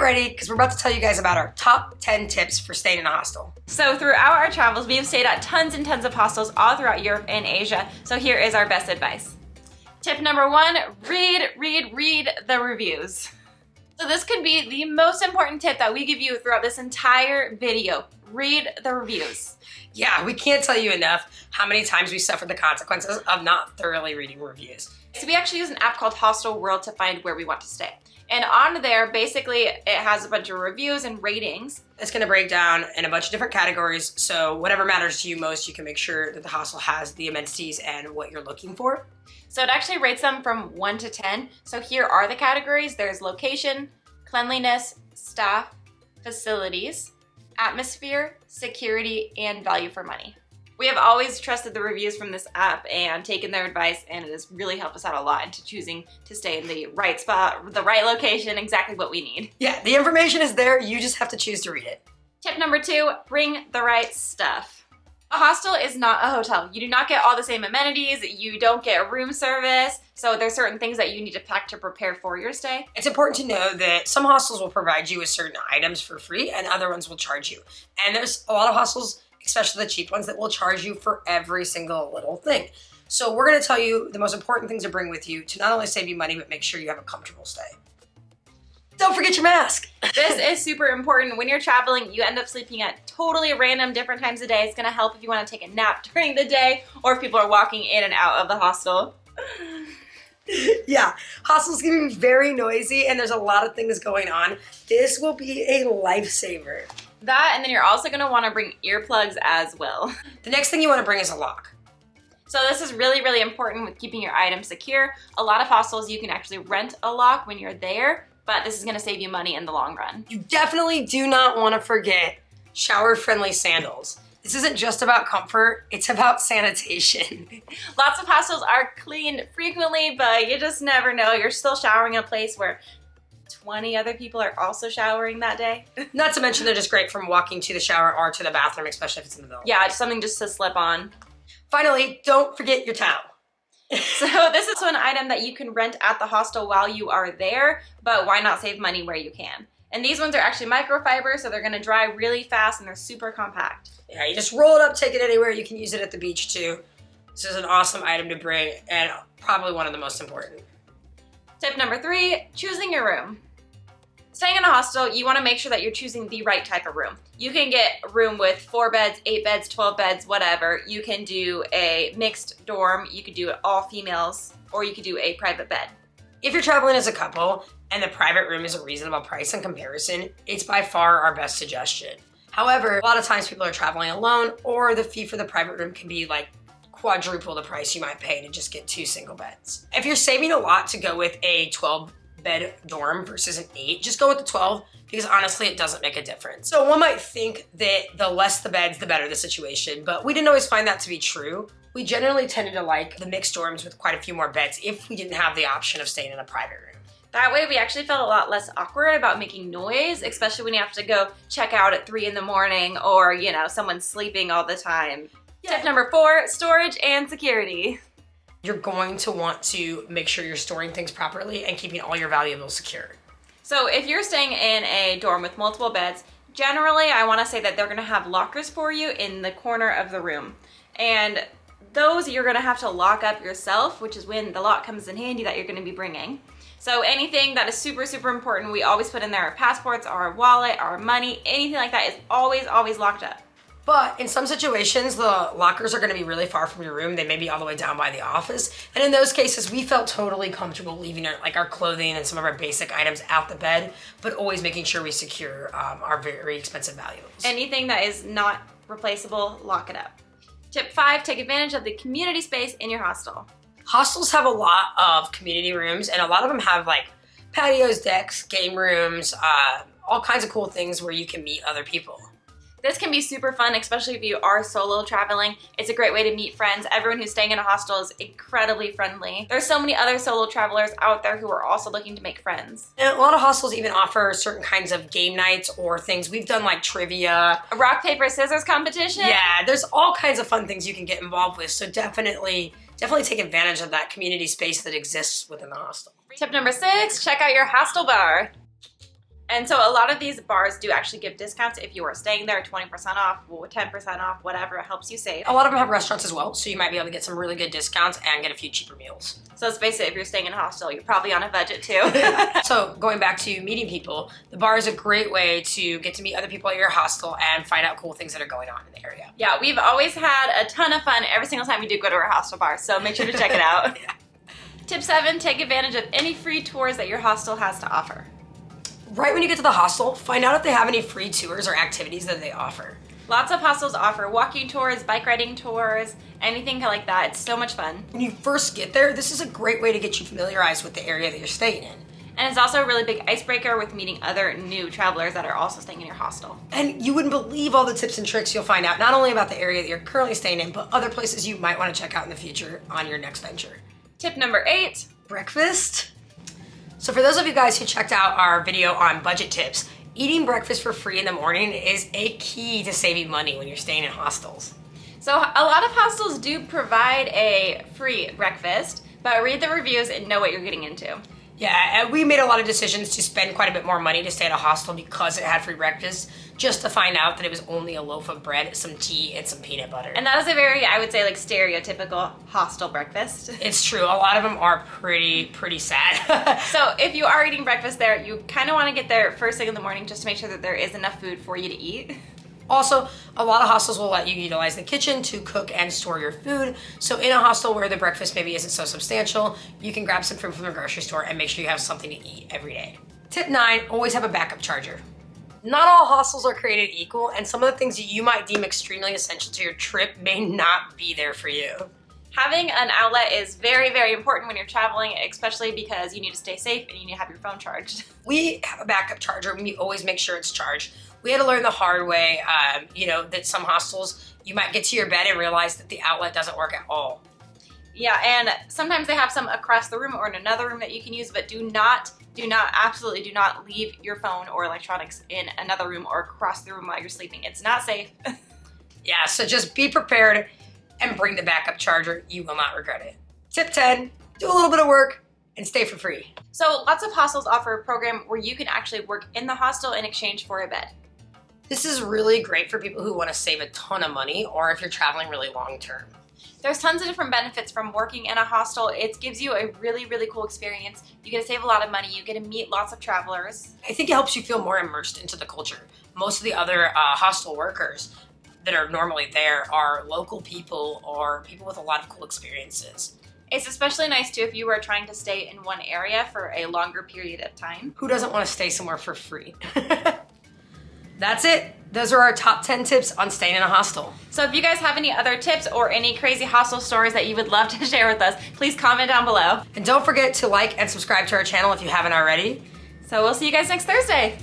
ready because we're about to tell you guys about our top 10 tips for staying in a hostel. So throughout our travels, we have stayed at tons and tons of hostels all throughout Europe and Asia. So here is our best advice. Tip number 1, read the reviews. So this could be the most important tip that we give you throughout this entire video. Read the reviews. Yeah, we can't tell you enough how many times we suffered the consequences of not thoroughly reading reviews. So we actually use an app called Hostel World to find where we want to stay. And on there, basically, it has a bunch of reviews and ratings. It's gonna break down in a bunch of different categories, so whatever matters to you most, you can make sure that the hostel has the amenities and what you're looking for. So it actually rates them from 1 to 10. So here are the categories. There's location, cleanliness, staff, facilities, atmosphere, security, and value for money. We have always trusted the reviews from this app and taken their advice, and it has really helped us out a lot into choosing to stay in the right spot, the right location, exactly what we need. Yeah, the information is there, you just have to choose to read it. Tip number 2, bring the right stuff. A hostel is not a hotel. You do not get all the same amenities, you don't get room service, so there's certain things that you need to pack to prepare for your stay. It's important to know that some hostels will provide you with certain items for free and other ones will charge you. And there's a lot of hostels, especially the cheap ones, that will charge you for every single little thing. So we're gonna tell you the most important things to bring with you to not only save you money, but make sure you have a comfortable stay. Don't forget your mask. This is super important. When you're traveling, you end up sleeping at totally random different times of day. It's gonna help if you wanna take a nap during the day or if people are walking in and out of the hostel. Yeah, hostels can be very noisy and there's a lot of things going on. This will be a lifesaver. That, and then you're also gonna wanna bring earplugs as well. The next thing you wanna bring is a lock. So this is really, really important with keeping your items secure. A lot of hostels, you can actually rent a lock when you're there, but this is gonna save you money in the long run. You definitely do not wanna forget shower-friendly sandals. This isn't just about comfort, it's about sanitation. Lots of hostels are cleaned frequently, but you just never know. You're still showering in a place where 20 other people are also showering that day. Not to mention they're just great from walking to the shower or to the bathroom, especially if it's in the middle. Yeah, it's something just to slip on. Finally, don't forget your towel. So this is an item that you can rent at the hostel while you are there, but why not save money where you can? And these ones are actually microfiber, so they're gonna dry really fast and they're super compact. Yeah, you just roll it up, take it anywhere. You can use it at the beach too. This is an awesome item to bring and probably one of the most important. Tip number 3, choosing your room. Staying in a hostel, you wanna make sure that you're choosing the right type of room. You can get a room with 4 beds, 8 beds, 12 beds, whatever. You can do a mixed dorm, you could do it all females, or you could do a private bed. If you're traveling as a couple and the private room is a reasonable price in comparison, it's by far our best suggestion. However, a lot of times people are traveling alone or the fee for the private room can be like quadruple the price you might pay to just get 2 single beds. If you're saving a lot to go with a 12-bed dorm versus an 8, just go with the 12 because honestly it doesn't make a difference. So one might think that the less the beds, the better the situation, but we didn't always find that to be true. We generally tended to like the mixed dorms with quite a few more beds if we didn't have the option of staying in a private room. That way we actually felt a lot less awkward about making noise, especially when you have to go check out at 3 in the morning or, you know, someone's sleeping all the time. Yeah. Tip number 4, storage and security. You're going to want to make sure you're storing things properly and keeping all your valuables secure. So if you're staying in a dorm with multiple beds, generally I wanna say that they're gonna have lockers for you in the corner of the room. And those you're gonna have to lock up yourself, which is when the lock comes in handy that you're gonna be bringing. So anything that is super, super important, we always put in there our passports, our wallet, our money, anything like that is always, always locked up. But in some situations, the lockers are gonna be really far from your room. They may be all the way down by the office. And in those cases, we felt totally comfortable leaving our clothing and some of our basic items out the bed, but always making sure we secure our very expensive valuables. Anything that is not replaceable, lock it up. Tip 5, take advantage of the community space in your hostel. Hostels have a lot of community rooms and a lot of them have like patios, decks, game rooms, all kinds of cool things where you can meet other people. This can be super fun, especially if you are solo traveling. It's a great way to meet friends. Everyone who's staying in a hostel is incredibly friendly. There's so many other solo travelers out there who are also looking to make friends. And a lot of hostels even offer certain kinds of game nights or things. We've done like trivia. A rock, paper, scissors competition. Yeah, there's all kinds of fun things you can get involved with. So definitely take advantage of that community space that exists within the hostel. Tip number 6, check out your hostel bar. And so a lot of these bars do actually give discounts if you are staying there, 20% off, 10% off, whatever, it helps you save. A lot of them have restaurants as well, so you might be able to get some really good discounts and get a few cheaper meals. So let's face it, if you're staying in a hostel, you're probably on a budget too. So going back to meeting people, the bar is a great way to get to meet other people at your hostel and find out cool things that are going on in the area. Yeah, we've always had a ton of fun every single time we do go to our hostel bar, so make sure to check it out. Yeah. Tip 7, take advantage of any free tours that your hostel has to offer. Right when you get to the hostel, find out if they have any free tours or activities that they offer. Lots of hostels offer walking tours, bike riding tours, anything like that. It's so much fun. When you first get there, this is a great way to get you familiarized with the area that you're staying in. And it's also a really big icebreaker with meeting other new travelers that are also staying in your hostel. And you wouldn't believe all the tips and tricks you'll find out, not only about the area that you're currently staying in, but other places you might want to check out in the future on your next venture. Tip number 8. Breakfast. So for those of you guys who checked out our video on budget tips, eating breakfast for free in the morning is a key to saving money when you're staying in hostels. So a lot of hostels do provide a free breakfast, but read the reviews and know what you're getting into. Yeah, and we made a lot of decisions to spend quite a bit more money to stay at a hostel because it had free breakfast, just to find out that it was only a loaf of bread, some tea, and some peanut butter. And that is a very, I would say, like stereotypical hostel breakfast. It's true. A lot of them are pretty sad. So if you are eating breakfast there, you kind of want to get there first thing in the morning just to make sure that there is enough food for you to eat. Also, a lot of hostels will let you utilize the kitchen to cook and store your food. So in a hostel where the breakfast maybe isn't so substantial, you can grab some food from the grocery store and make sure you have something to eat every day. Tip 9, always have a backup charger. Not all hostels are created equal, and some of the things that you might deem extremely essential to your trip may not be there for you. Having an outlet is very, very important when you're traveling, especially because you need to stay safe and you need to have your phone charged. We have a backup charger and we always make sure it's charged. We had to learn the hard way, that some hostels, you might get to your bed and realize that the outlet doesn't work at all. Yeah, and sometimes they have some across the room or in another room that you can use, but absolutely do not leave your phone or electronics in another room or across the room while you're sleeping. It's not safe. Yeah, so just be prepared and bring the backup charger. You will not regret it. Tip 10, do a little bit of work and stay for free. So lots of hostels offer a program where you can actually work in the hostel in exchange for a bed. This is really great for people who want to save a ton of money or if you're traveling really long term. There's tons of different benefits from working in a hostel. It gives you a really, really cool experience. You get to save a lot of money. You get to meet lots of travelers. I think it helps you feel more immersed into the culture. Most of the other hostel workers that are normally there are local people or people with a lot of cool experiences. It's especially nice too if you are trying to stay in one area for a longer period of time. Who doesn't want to stay somewhere for free? That's it. Those are our top 10 tips on staying in a hostel. So if you guys have any other tips or any crazy hostel stories that you would love to share with us, please comment down below. And don't forget to like and subscribe to our channel if you haven't already. So we'll see you guys next Thursday.